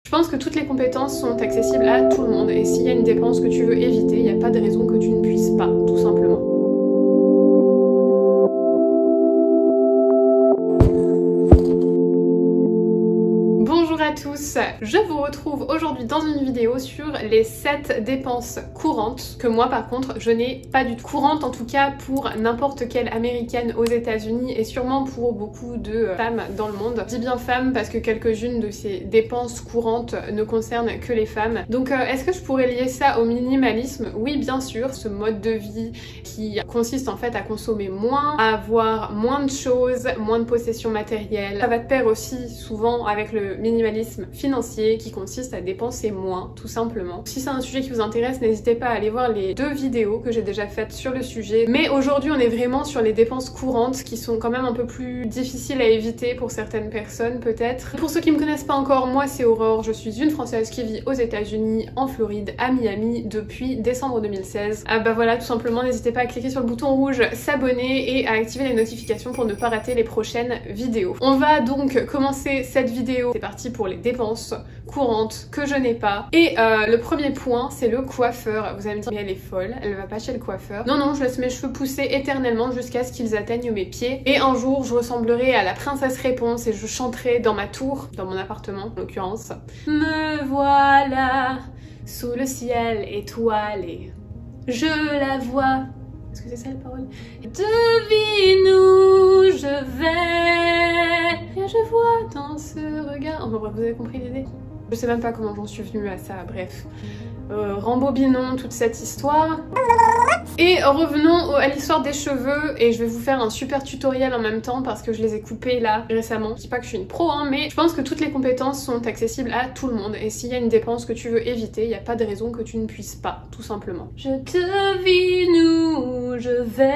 Je pense que toutes les compétences sont accessibles à tout le monde et s'il y a une dépense que tu veux éviter, il n'y a pas de raison que tu ne puisses pas, tout simplement. Bonjour à tous, je vous retrouve aujourd'hui dans une vidéo sur les 7 dépenses courantes que moi par contre je n'ai pas du tout. Courantes en tout cas pour n'importe quelle américaine aux États-Unis et sûrement pour beaucoup de femmes dans le monde. Je dis bien femmes parce que quelques-unes de ces dépenses courantes ne concernent que les femmes. Donc est-ce que je pourrais lier ça au minimalisme? Oui bien sûr, ce mode de vie qui consiste en fait à consommer moins, à avoir moins de choses, moins de possessions matérielles. Ça va de pair aussi souvent avec le minimalisme financier qui consiste à dépenser moins tout simplement. Si c'est un sujet qui vous intéresse, n'hésitez pas à aller voir les 2 vidéos que j'ai déjà faites sur le sujet. Mais aujourd'hui on est vraiment sur les dépenses courantes qui sont quand même un peu plus difficiles à éviter pour certaines personnes peut-être. Pour ceux qui me connaissent pas encore, moi c'est Aurore, je suis une Française qui vit aux États-Unis, en Floride, à Miami depuis décembre 2016. Ah bah voilà, tout simplement n'hésitez pas à cliquer sur le bouton rouge s'abonner et à activer les notifications pour ne pas rater les prochaines vidéos. On va donc commencer cette vidéo. C'est parti pour les dépenses courantes que je n'ai pas. Et le premier point, c'est le coiffeur. Vous allez me dire, mais elle est folle, elle va pas chez le coiffeur. Non, non, je laisse mes cheveux pousser éternellement jusqu'à ce qu'ils atteignent mes pieds. Et un jour, je ressemblerai à la princesse Réponse et je chanterai dans ma tour, dans mon appartement en l'occurrence. Me voilà sous le ciel étoilé, je la vois. Est-ce que c'est ça la parole? Devine où je vais, et je vois dans ce regard. Enfin bref, vous avez compris l'idée? Je sais même pas comment j'en suis venue à ça, bref. Rembobinons toute cette histoire. Et revenons à l'histoire des cheveux, et je vais vous faire un super tutoriel en même temps parce que je les ai coupés là récemment. Je dis pas que je suis une pro hein, mais je pense que toutes les compétences sont accessibles à tout le monde et s'il y a une dépense que tu veux éviter, il n'y a pas de raison que tu ne puisses pas, tout simplement. Je devine où je vais.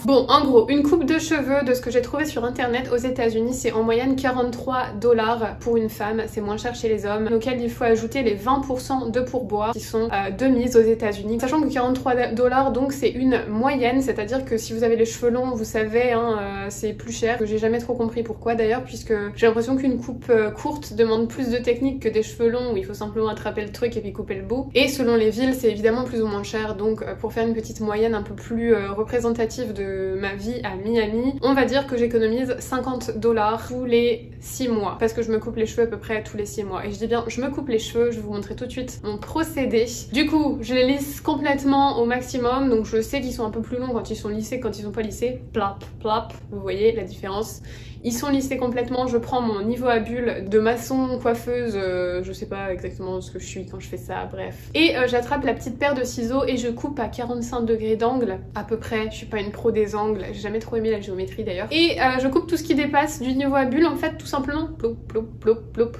Bon, en gros, une coupe de cheveux, de ce que j'ai trouvé sur internet aux États-Unis, c'est en moyenne 43 $ pour une femme, c'est moins cher chez les hommes, auquel il faut ajouter les 20% de pourboire qui sont de mise aux États-Unis. Sachant que 43 $ donc c'est une moyenne, c'est-à-dire que si vous avez les cheveux longs, vous savez, hein, c'est plus cher. J'ai jamais trop compris pourquoi d'ailleurs, puisque j'ai l'impression qu'une coupe courte demande plus de technique que des cheveux longs où il faut simplement attraper le truc et puis couper le bout. Et selon les villes, c'est évidemment plus ou moins cher, donc pour faire une petite moyenne un peu plus représentative de ma vie à Miami, on va dire que j'économise 50 $ tous les 6 mois parce que je me coupe les cheveux à peu près tous les 6 mois. Et je dis bien je me coupe les cheveux, je vais vous montrer tout de suite mon procédé. Du coup je les lisse complètement au maximum, donc je sais qu'ils sont un peu plus longs quand ils sont lissés, quand ils sont pas lissés, plap plap, vous voyez la différence. Ils sont lissés complètement, je prends mon niveau à bulles de maçon, coiffeuse, je sais pas exactement ce que je suis quand je fais ça, bref. Et j'attrape la petite paire de ciseaux et je coupe à 45 degrés d'angle, à peu près, je suis pas une pro des angles, j'ai jamais trop aimé la géométrie d'ailleurs. Et je coupe tout ce qui dépasse du niveau à bulles en fait, tout simplement, ploup ploup ploup ploup.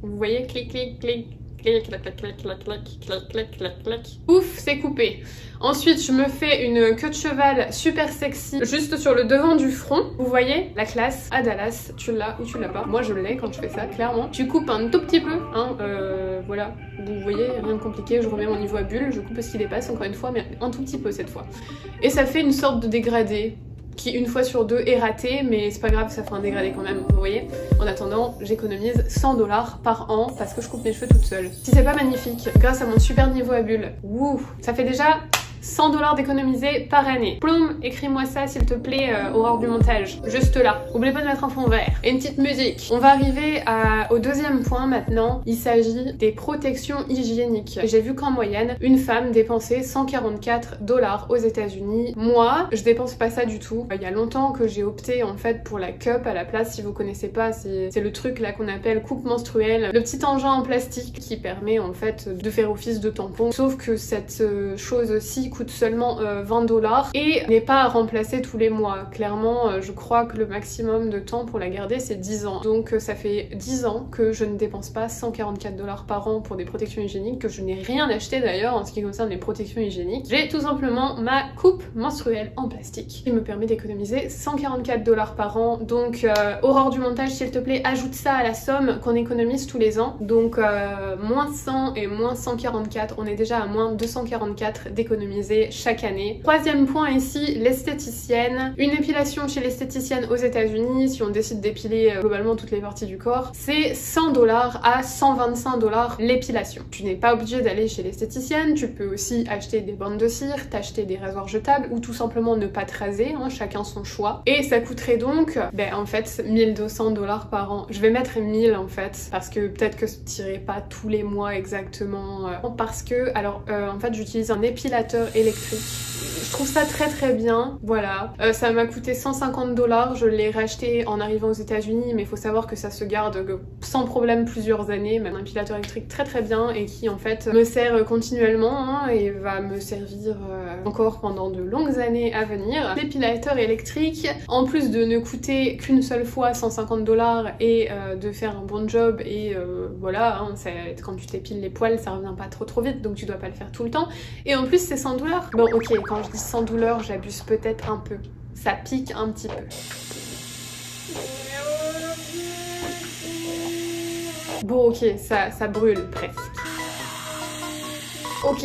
Vous voyez, clic clic clic. Clac, clac, clac, clac, clac, clac, clac, clac, clac. Ouf, c'est coupé. Ensuite, je me fais une queue de cheval super sexy, juste sur le devant du front. Vous voyez, la classe à Dallas, tu l'as ou tu l'as pas. Moi, je l'ai quand je fais ça, clairement. Tu coupes un tout petit peu, hein, voilà. Vous voyez, rien de compliqué, je remets mon niveau à bulles, je coupe ce qui dépasse, encore une fois, mais un tout petit peu cette fois. Et ça fait une sorte de dégradé qui une fois sur deux est raté, mais c'est pas grave, ça fait un dégradé quand même, vous voyez. En attendant, j'économise 100 $ par an parce que je coupe mes cheveux toute seule. Si c'est pas magnifique, grâce à mon super niveau à bulles, wouh, ça fait déjà 100 $ d'économiser par année. Ploum, écris-moi ça s'il te plaît, Aurore du montage, juste là. N'oubliez pas de mettre un fond vert et une petite musique. On va arriver au deuxième point maintenant. Il s'agit des protections hygiéniques. J'ai vu qu'en moyenne, une femme dépensait 144 $ aux États-Unis. Moi, je dépense pas ça du tout. Il y a longtemps que j'ai opté en fait pour la cup à la place. Si vous connaissez pas, c'est le truc là qu'on appelle coupe menstruelle, le petit engin en plastique qui permet en fait de faire office de tampon. Sauf que cette chose-ci coûte seulement 20 $ et n'est pas à remplacer tous les mois. Clairement, je crois que le maximum de temps pour la garder c'est 10 ans. Donc ça fait 10 ans que je ne dépense pas 144 $ par an pour des protections hygiéniques, que je n'ai rien acheté d'ailleurs en ce qui concerne les protections hygiéniques. J'ai tout simplement ma coupe menstruelle en plastique qui me permet d'économiser 144 $ par an. Donc Aurore du montage, s'il te plaît, ajoute ça à la somme qu'on économise tous les ans. Donc moins 100 et moins 144, on est déjà à moins 244 d'économies personnalisé chaque année. Troisième point ici, l'esthéticienne. Une épilation chez l'esthéticienne aux États-Unis, si on décide d'épiler globalement toutes les parties du corps, c'est 100 $ à 125 $ l'épilation. Tu n'es pas obligé d'aller chez l'esthéticienne, tu peux aussi acheter des bandes de cire, t'acheter des rasoirs jetables ou tout simplement ne pas te raser, hein, chacun son choix. Et ça coûterait donc, en fait, 1200 $ par an. Je vais mettre 1000 en fait, parce que peut-être que je tirerai pas tous les mois exactement, parce que, alors, en fait, j'utilise un épilateur électrique. Je trouve ça très bien, voilà. Ça m'a coûté 150 $, je l'ai racheté en arrivant aux États-Unis, mais il faut savoir que ça se garde sans problème plusieurs années, même un épilateur électrique très bien et qui en fait me sert continuellement hein, et va me servir encore pendant de longues années à venir. L'épilateur électrique, en plus de ne coûter qu'une seule fois 150 $ et de faire un bon job et voilà, hein, quand tu t'épiles les poils ça revient pas trop vite donc tu dois pas le faire tout le temps et en plus c'est sans douleur. Bon ok, quand je dis sans douleur j'abuse peut-être un peu, ça pique un petit peu. Bon ok, ça brûle presque. Ok,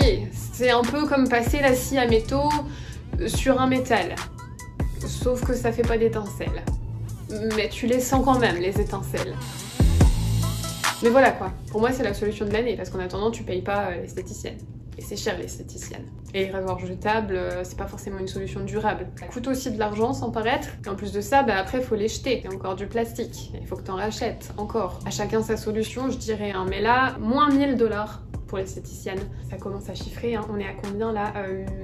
c'est un peu comme passer la scie à métaux sur un métal. Sauf que ça fait pas d'étincelles. Mais tu les sens quand même, les étincelles. Mais voilà quoi, pour moi c'est la solution de l'année, parce qu'en attendant tu payes pas l'esthéticienne. Et c'est cher l'esthéticienne. Et les rasoirs jetables, c'est pas forcément une solution durable. Ça coûte aussi de l'argent sans paraître. Et en plus de ça, après faut les jeter. C'est encore du plastique. Il faut que t'en rachètes encore. À chacun sa solution, je dirais. Hein. Mais là, moins 1000 $ pour l'esthéticienne. Ça commence à chiffrer, hein. On est à combien là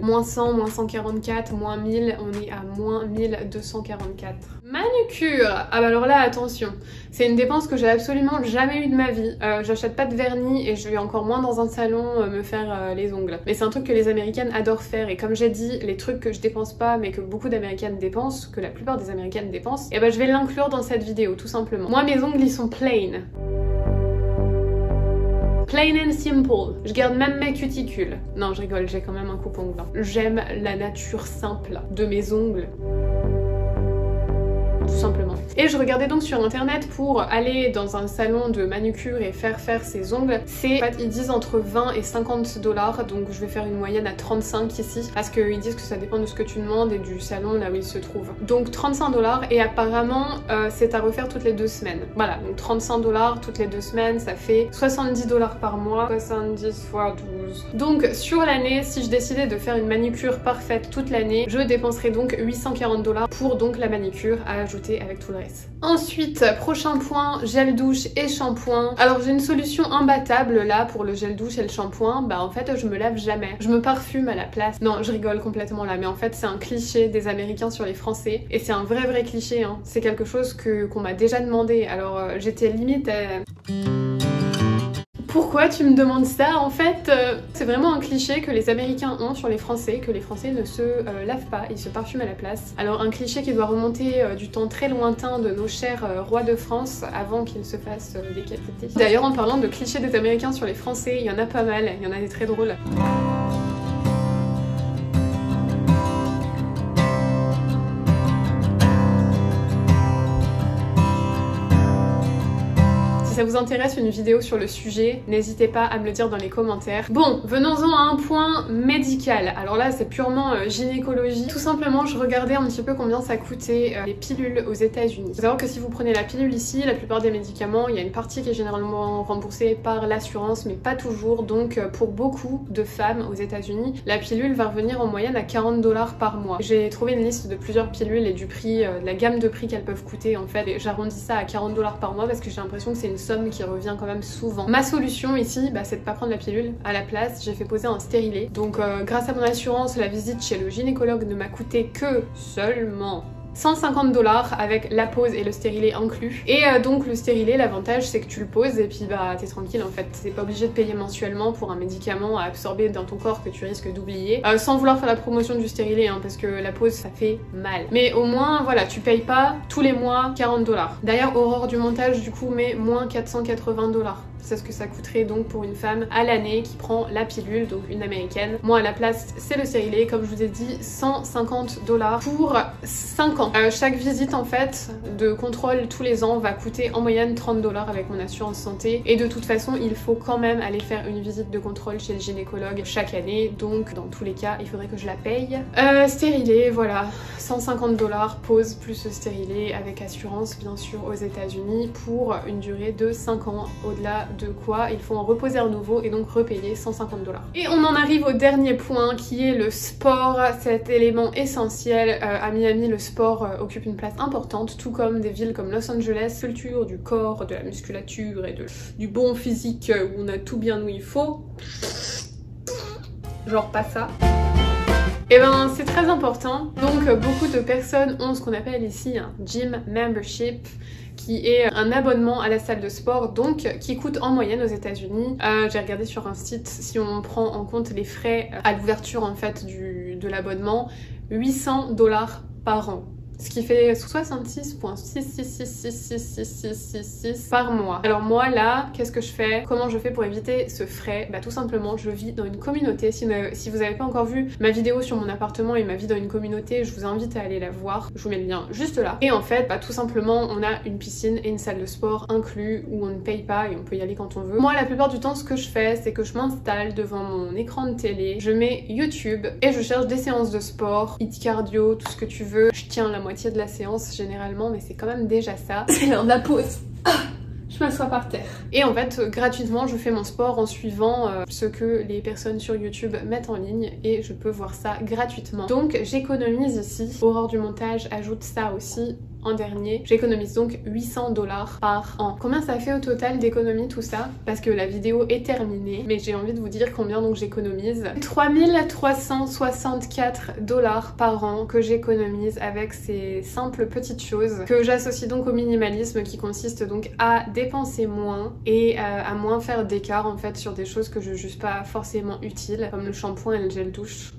moins 100, moins 144, moins 1000, on est à moins 1244. Manucure. Ah bah alors là, attention. C'est une dépense que j'ai absolument jamais eu de ma vie. J'achète pas de vernis et je vais encore moins dans un salon me faire les ongles. Mais c'est un truc que les Américaines adorent faire et comme j'ai dit, les trucs que je dépense pas mais que beaucoup d'Américaines dépensent, que la plupart des Américaines dépensent, et bah je vais l'inclure dans cette vidéo tout simplement. Moi mes ongles ils sont plain. Plain and simple. Je garde même mes cuticules. Non, je rigole, j'ai quand même un coupe-ongle. J'aime la nature simple de mes ongles. Tout simplement. Et je regardais donc sur internet pour aller dans un salon de manucure et faire ses ongles. C'est, en fait, ils disent entre 20 et 50 $, donc je vais faire une moyenne à 35 ici, parce qu'ils disent que ça dépend de ce que tu demandes et du salon là où il se trouve. Donc 35 $ et apparemment c'est à refaire toutes les 2 semaines. Voilà, donc 35 $ toutes les 2 semaines, ça fait 70 $ par mois, 70 x 12. Donc sur l'année, si je décidais de faire une manucure parfaite toute l'année, je dépenserais donc 840 $ pour donc la manucure à ajouter avec tout le reste. Ensuite, prochain point, gel douche et shampoing. Alors j'ai une solution imbattable là pour le gel douche et le shampoing. En fait je me lave jamais. Je me parfume à la place. Non, je rigole complètement là, mais en fait c'est un cliché des Américains sur les Français. Et c'est un vrai cliché, hein. C'est quelque chose qu'on m'a déjà demandé. Alors j'étais limite Pourquoi tu me demandes ça? En fait, c'est vraiment un cliché que les Américains ont sur les Français, que les Français ne se lavent pas, ils se parfument à la place. Alors un cliché qui doit remonter du temps très lointain de nos chers rois de France avant qu'ils se fassent décapiter. D'ailleurs en parlant de clichés des Américains sur les Français, il y en a pas mal, il y en a des très drôles. Si ça vous intéresse une vidéo sur le sujet, n'hésitez pas à me le dire dans les commentaires. Bon, venons-en à un point médical. Alors là, c'est purement gynécologie. Tout simplement, je regardais un petit peu combien ça coûtait les pilules aux États-Unis. Il faut savoir que si vous prenez la pilule ici, la plupart des médicaments, il y a une partie qui est généralement remboursée par l'assurance, mais pas toujours. Donc pour beaucoup de femmes aux États-Unis, la pilule va revenir en moyenne à 40 $ par mois. J'ai trouvé une liste de plusieurs pilules et du prix, de la gamme de prix qu'elles peuvent coûter en fait. Et j'arrondis ça à 40 $ par mois parce que j'ai l'impression que c'est une somme qui revient quand même souvent. Ma solution ici, c'est de pas prendre la pilule. À la place, j'ai fait poser un stérilet. Donc grâce à mon assurance, la visite chez le gynécologue ne m'a coûté que seulement 150 $ avec la pose et le stérilet inclus. Et donc le stérilet, l'avantage c'est que tu le poses et puis t'es tranquille en fait. T'es pas obligé de payer mensuellement pour un médicament à absorber dans ton corps que tu risques d'oublier. Sans vouloir faire la promotion du stérilet hein, parce que la pose ça fait mal. Mais au moins voilà, tu payes pas tous les mois 40 $. D'ailleurs Aurore du montage du coup met moins 480 $. C'est ce que ça coûterait donc pour une femme à l'année qui prend la pilule, donc une américaine. Moi à la place c'est le stérilet, comme je vous ai dit 150 $ pour 5 ans. Chaque visite en fait de contrôle tous les ans va coûter en moyenne 30 $ avec mon assurance santé. Et de toute façon, il faut quand même aller faire une visite de contrôle chez le gynécologue chaque année. Donc dans tous les cas, il faudrait que je la paye. Stérilet, voilà, 150 $, pause plus stérilet avec assurance bien sûr aux États-Unis pour une durée de 5 ans. Au-delà de quoi, il faut en reposer un nouveau et donc repayer 150 $. Et on en arrive au dernier point qui est le sport, cet élément essentiel. À Miami, le sport occupe une place importante, tout comme des villes comme Los Angeles, culture du corps, de la musculature et du bon physique où on a tout bien où il faut. Genre pas ça. Et ben c'est très important, donc beaucoup de personnes ont ce qu'on appelle ici un gym membership, qui est un abonnement à la salle de sport, donc qui coûte en moyenne aux États-Unis. J'ai regardé sur un site, si on prend en compte les frais à l'ouverture en fait de l'abonnement, 800 $ par an. Ce qui fait 66,6666666 par mois. Alors moi là, qu'est-ce que je fais? Comment je fais pour éviter ce frais? Bah tout simplement, je vis dans une communauté. Si vous n'avez pas encore vu ma vidéo sur mon appartement et ma vie dans une communauté, je vous invite à aller la voir. Je vous mets le lien juste là. Et en fait, bah tout simplement, on a une piscine et une salle de sport inclus où on ne paye pas et on peut y aller quand on veut. Moi, la plupart du temps, ce que je fais, c'est que je m'installe devant mon écran de télé, je mets YouTube et je cherche des séances de sport, hit cardio, tout ce que tu veux. Je tiens la moitié de la séance généralement, mais c'est quand même déjà ça. C'est l'heure de la pause. Je m'assois par terre. Et en fait, gratuitement, je fais mon sport en suivant ce que les personnes sur YouTube mettent en ligne et je peux voir ça gratuitement. Donc j'économise ici. Aurore du montage ajoute ça aussi en dernier. J'économise donc 800 $ par an. Combien ça fait au total d'économie tout ça? Parce que la vidéo est terminée, mais j'ai envie de vous dire combien donc j'économise. 3364 $ par an que j'économise avec ces simples petites choses que j'associe donc au minimalisme qui consiste donc à dépenser moins et à moins faire d'écart en fait sur des choses que je juge pas forcément utiles comme le shampoing et le gel douche.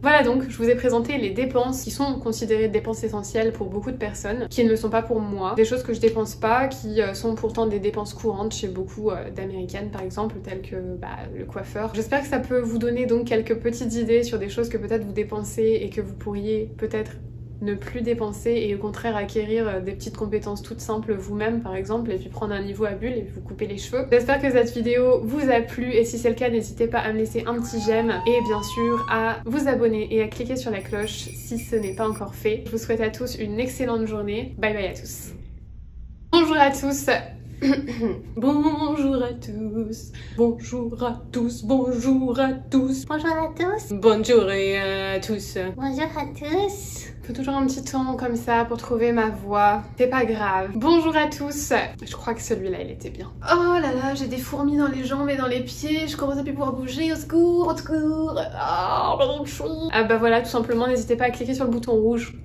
Voilà donc, je vous ai présenté les dépenses qui sont considérées dépenses essentielles pour beaucoup de personnes, qui ne le sont pas pour moi. Des choses que je dépense pas, qui sont pourtant des dépenses courantes chez beaucoup d'américaines par exemple, telles que le coiffeur. J'espère que ça peut vous donner donc quelques petites idées sur des choses que peut-être vous dépensez et que vous pourriez peut-être ne plus dépenser et au contraire acquérir des petites compétences toutes simples vous-même par exemple et puis prendre un niveau à bulle et puis vous couper les cheveux. J'espère que cette vidéo vous a plu et si c'est le cas n'hésitez pas à me laisser un petit j'aime et bien sûr à vous abonner et à cliquer sur la cloche si ce n'est pas encore fait. Je vous souhaite à tous une excellente journée. Bye bye à tous. Bonjour à tous. Bonjour à tous, bonjour à tous, bonjour à tous, bonjour à tous, bonjour à tous, bonjour à tous. Faut toujours un petit temps comme ça pour trouver ma voix, c'est pas grave. Bonjour à tous, je crois que celui-là il était bien. Oh là là, j'ai des fourmis dans les jambes et dans les pieds, je commence à plus pouvoir bouger, au secours, au secours. Ah bah voilà, tout simplement n'hésitez pas à cliquer sur le bouton rouge.